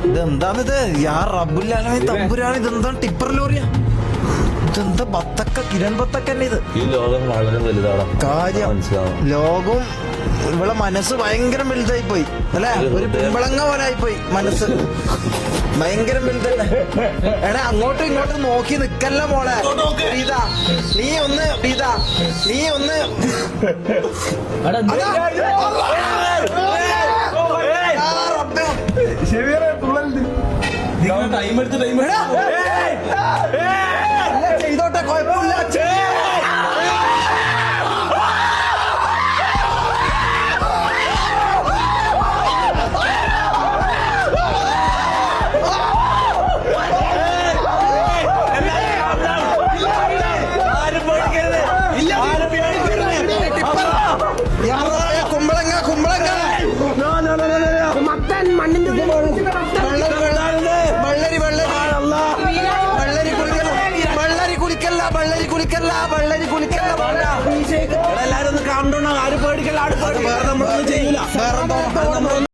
ഇതെന്താണിത്? യാ റബ്ബുല്ലാലമീൻ തമ്പുരാൻ, ഇതെന്താണ്? ടിപ്പർ ലോറിയാ? ഇതെന്താ? ബത്തക്ക, കിരൺ ബത്തക്ക തന്നെ ഇത്. ഈ ലോകം വളരെ വലുതാണ് കാര്യം. ലോകവും ഇവിടെ മനസ്സ് ഭയങ്കര വലുതായി പോയി അല്ലെ? ഒരു കുമ്പളങ്ങ പോലെ ആയിപ്പോയി മനസ്സ്, ഭയങ്കര വലുതല്ലേ. എടാ അങ്ങോട്ടും ഇങ്ങോട്ടും നോക്കി നിക്കല്ല മോളെ. ഇതാ നീ ഒന്ന്, ഇതാ നീ ഒന്ന്. ചെയ്തോട്ടെ, കുഴപ്പമില്ല. കുമ്പളങ്ങ, കുമ്പളങ്ങ, മത്തൻ, മണ്ണിന്റെ വെള്ളരി, വെള്ളരി, വെള്ളരി കുളിക്കല്ല, വെള്ളരി കുളിക്കല്ല, വെള്ളരി കുളിക്കല്ല, വെള്ളരി കുളിക്കല്ല. എല്ലാരും ഒന്ന് കാണ്ടോണം, ആരും പേടിക്കല്ല. ആരും പേടിക്കല്ല. വേറെ നമ്മളൊന്നും ചെയ്യൂല. വേറെ